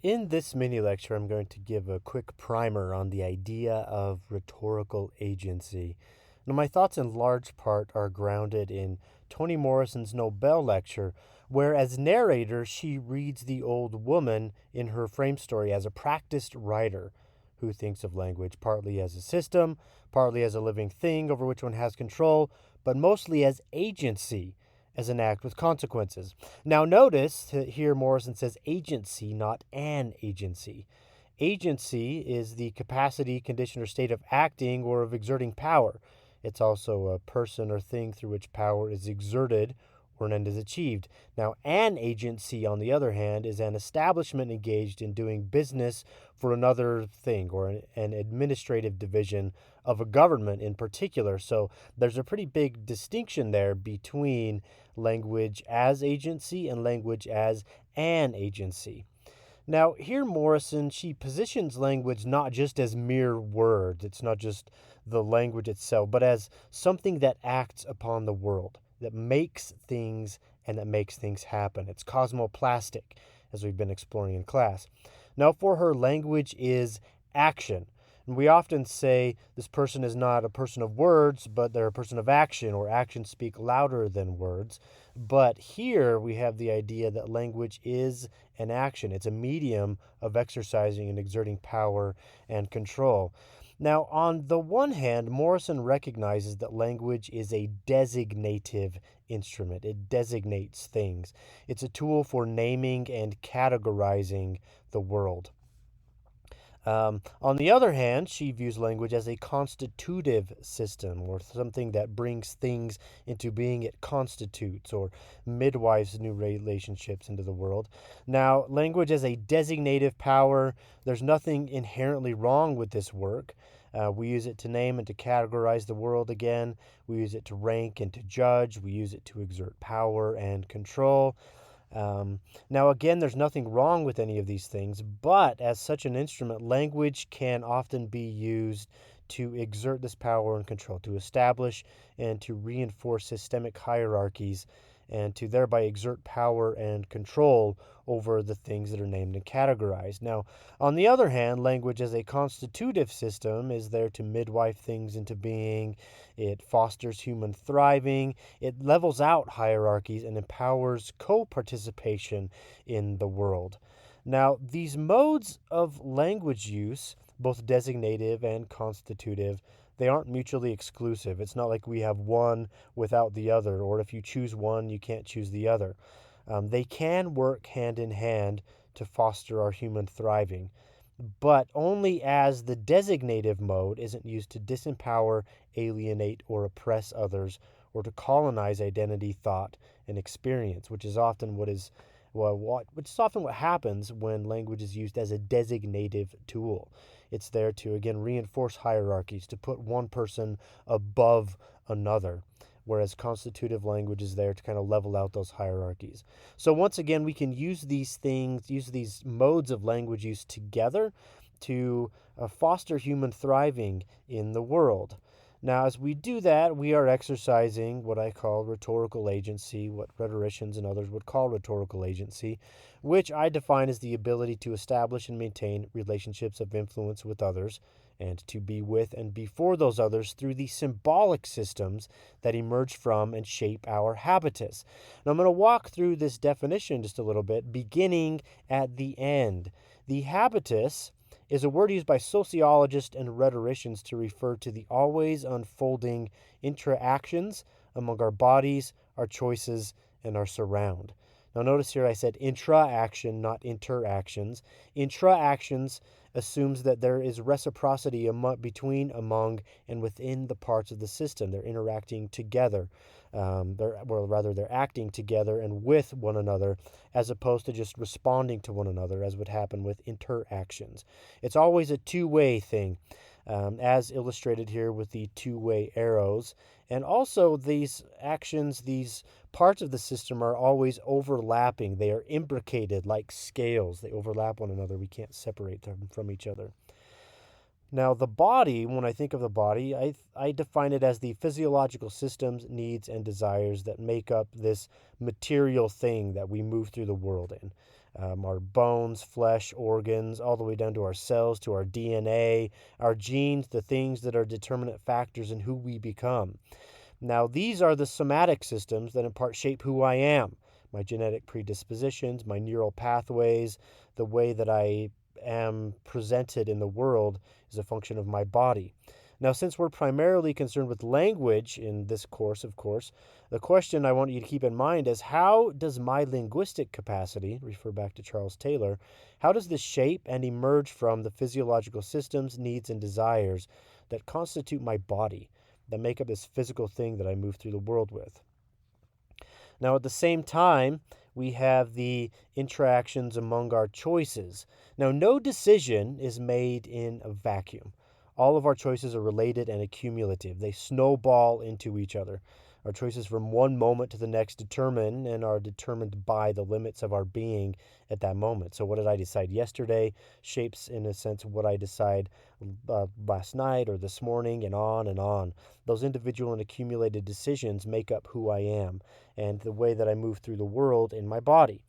In this mini lecture, I'm going to give a quick primer on the idea of rhetorical agency. Now, my thoughts in large part are grounded in Toni Morrison's Nobel lecture, where as narrator, she reads the old woman in her frame story as a practiced writer who thinks of language partly as a system, partly as a living thing over which one has control, but mostly as agency, as an act with consequences. Now, notice here Morrison says agency, not an agency. Agency is the capacity, condition, or state of acting or of exerting power. It's also a person or thing through which power is exerted or an end is achieved. Now, an agency, on the other hand, is an establishment engaged in doing business for another thing or an administrative division of a government in particular. So there's a pretty big distinction there between language as agency and language as an agency. Now, here Morrison, she positions language not just as mere words, it's not just the language itself, but as something that acts upon the world, that makes things and that makes things happen. It's cosmoplastic, as we've been exploring in class. Now, for her, language is action. And we often say this person is not a person of words, but they're a person of action, or actions speak louder than words. But here we have the idea that language is an action. It's a medium of exercising and exerting power and control. Now, on the one hand, Morrison recognizes that language is a designative instrument. It designates things. It's a tool for naming and categorizing the world. On the other hand, she views language as a constitutive system, or something that brings things into being. It constitutes, or midwives new relationships into the world. Now, language as a designative power, there's nothing inherently wrong with this work. We use it to name and to categorize the world again. We use it to rank and to judge. We use it to exert power and control. Now, again, there's nothing wrong with any of these things, but as such an instrument, language can often be used to exert this power and control, to establish and to reinforce systemic hierarchies, and to thereby exert power and control over the things that are named and categorized. Now, on the other hand, language as a constitutive system is there to midwife things into being. It fosters human thriving. It levels out hierarchies and empowers co-participation in the world. Now, these modes of language use, both designative and constitutive, they aren't mutually exclusive. It's not like we have one without the other, or if you choose one, you can't choose the other. They can work hand in hand to foster our human thriving, but only as the designative mode isn't used to disempower, alienate, or oppress others, or to colonize identity, thought, and experience, which is often what happens when language is used as a designative tool. It's there to, again, reinforce hierarchies, to put one person above another, whereas constitutive language is there to kind of level out those hierarchies. So once again, we can use these modes of language use together to foster human thriving in the world. Now, as we do that, we are exercising what I call rhetorical agency, what rhetoricians and others would call rhetorical agency, which I define as the ability to establish and maintain relationships of influence with others, and to be with and before those others through the symbolic systems that emerge from and shape our habitus. Now, I'm going to walk through this definition just a little bit, beginning at the end. The habitus is a word used by sociologists and rhetoricians to refer to the always unfolding interactions among our bodies, our choices, and our surround. Now, notice here I said intra-action, not interactions. Intra-actions assumes that there is reciprocity between, among, and within the parts of the system. They're interacting together. They're acting together and with one another, as opposed to just responding to one another, as would happen with interactions. It's always a two-way thing, as illustrated here with the two-way arrows. And also, these actions, these parts of the system are always overlapping. They are imbricated like scales. They overlap one another. We can't separate them from each other. Now, the body, when I think of the body, I define it as the physiological systems, needs, and desires that make up this material thing that we move through the world in. our bones, flesh, organs, all the way down to our cells, to our DNA, our genes, the things that are determinant factors in who we become. Now, these are the somatic systems that in part shape who I am, my genetic predispositions, my neural pathways, the way that I am presented in the world is a function of my body. Now, since we're primarily concerned with language in this course, of course, the question I want you to keep in mind is, how does my linguistic capacity, refer back to Charles Taylor, how does this shape and emerge from the physiological systems, needs, and desires that constitute my body, that make up this physical thing that I move through the world with? Now, at the same time, we have the interactions among our choices. Now, no decision is made in a vacuum. All of our choices are related and accumulative. They snowball into each other. Our choices from one moment to the next determine and are determined by the limits of our being at that moment. So, what did I decide yesterday shapes, in a sense, what I decide last night or this morning, and on and on. Those individual and accumulated decisions make up who I am and the way that I move through the world in my body.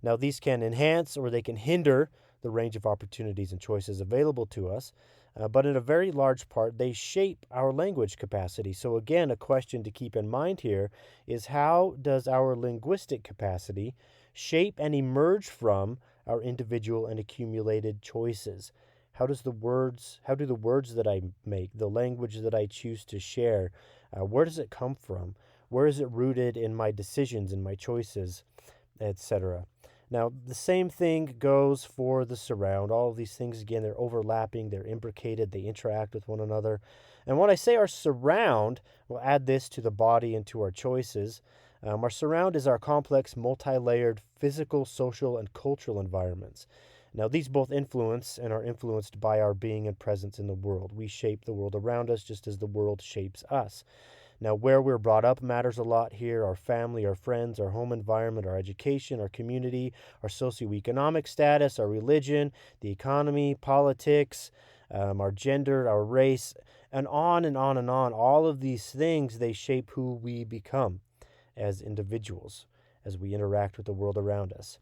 Now, these can enhance or they can hinder the range of opportunities and choices available to us, but in a very large part, they shape our language capacity. So, again, a question to keep in mind here is, how does our linguistic capacity shape and emerge from our individual and accumulated choices? How do the words that I make, the language that I choose to share, where does it come from? Where is it rooted in my decisions and my choices, etc.? Now, the same thing goes for the surround. All of these things, again, they're overlapping, they're imbricated, they interact with one another. And when I say our surround, we'll add this to the body and to our choices. Our surround is our complex, multi-layered physical, social, and cultural environments. Now, these both influence and are influenced by our being and presence in the world. We shape the world around us just as the world shapes us. Now, where we're brought up matters a lot here. Our family, our friends, our home environment, our education, our community, our socioeconomic status, our religion, the economy, politics, our gender, our race, and on and on and on. All of these things, they shape who we become as individuals as we interact with the world around us.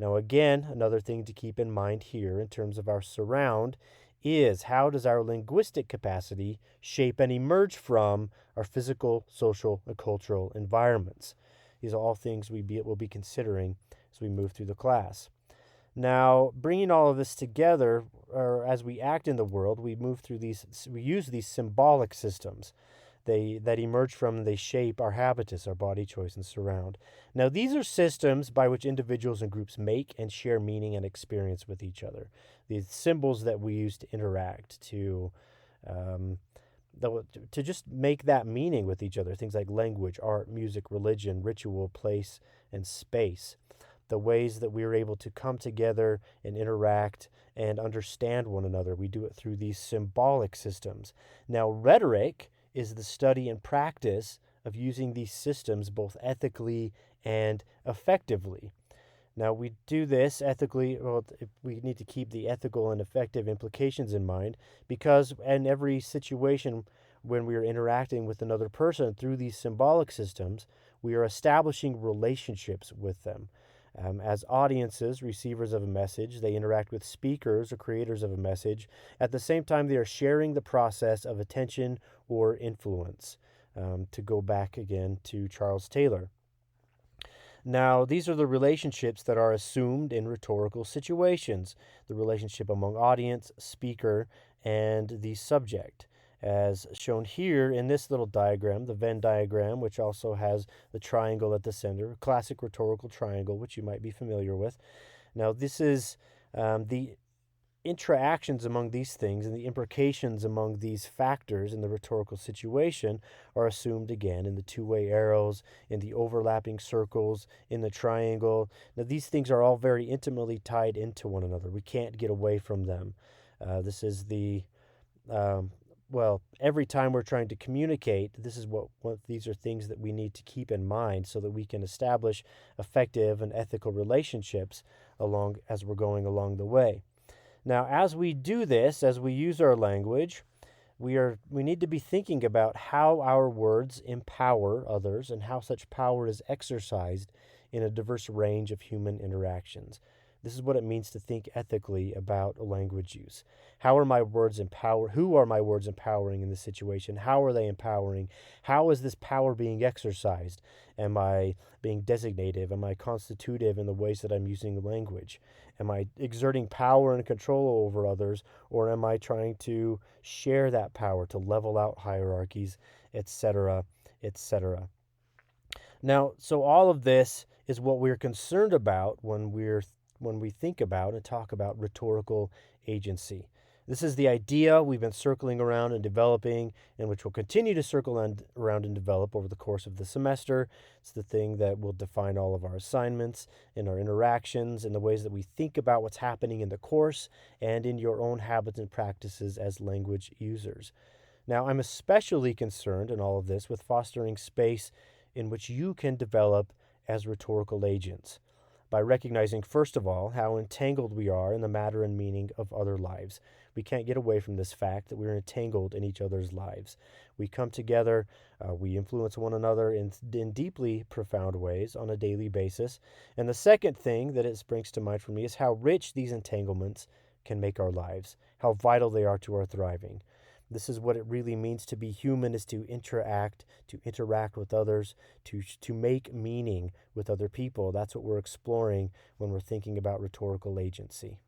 Now, again, another thing to keep in mind here in terms of our surround is, how does our linguistic capacity shape and emerge from our physical, social, and cultural environments? These are all things we'll be considering as we move through the class. Now, bringing all of this together, or as we act in the world, we use these symbolic systems that emerge from and they shape our habitus, our body, choice, and surround. Now, these are systems by which individuals and groups make and share meaning and experience with each other. These symbols that we use to interact, to just make that meaning with each other. Things like language, art, music, religion, ritual, place, and space. The ways that we are able to come together and interact and understand one another. We do it through these symbolic systems. Now, rhetoric is the study and practice of using these systems both ethically and effectively. Now, we do this ethically, we need to keep the ethical and effective implications in mind, because in every situation when we are interacting with another person through these symbolic systems, we are establishing relationships with them. As audiences, receivers of a message, they interact with speakers or creators of a message. At the same time, they are sharing the process of attention or influence, to go back again to Charles Taylor. Now, these are the relationships that are assumed in rhetorical situations, the relationship among audience, speaker, and the subject, as shown here in this little diagram, the Venn diagram, which also has the triangle at the center, a classic rhetorical triangle, which you might be familiar with. Now, this is the interactions among these things and the implications among these factors in the rhetorical situation are assumed again in the two-way arrows, in the overlapping circles, in the triangle. Now, these things are all very intimately tied into one another. We can't get away from them. This is the every time we're trying to communicate, this is what these are things that we need to keep in mind so that we can establish effective and ethical relationships as we're going along the way. Now, as we do this, as we use our language, we need to be thinking about how our words empower others and how such power is exercised in a diverse range of human interactions. This is what it means to think ethically about language use. How are my words who are my words empowering in this situation? How are they empowering? How is this power being exercised? Am I being designative? Am I constitutive in the ways that I'm using language? Am I exerting power and control over others, or am I trying to share that power to level out hierarchies, etc., etc.? Now, so all of this is what we're concerned about when we think about and talk about rhetorical agency. This is the idea we've been circling around and developing, and which we'll continue to around and develop over the course of the semester. It's the thing that will define all of our assignments and our interactions and the ways that we think about what's happening in the course and in your own habits and practices as language users. Now, I'm especially concerned in all of this with fostering space in which you can develop as rhetorical agents by recognizing, first of all, how entangled we are in the matter and meaning of other lives. We can't get away from this fact that we're entangled in each other's lives. We come together, we influence one another in deeply profound ways on a daily basis. And the second thing that it brings to mind for me is how rich these entanglements can make our lives, how vital they are to our thriving. This is what it really means to be human, is to interact with others, to make meaning with other people. That's what we're exploring when we're thinking about rhetorical agency.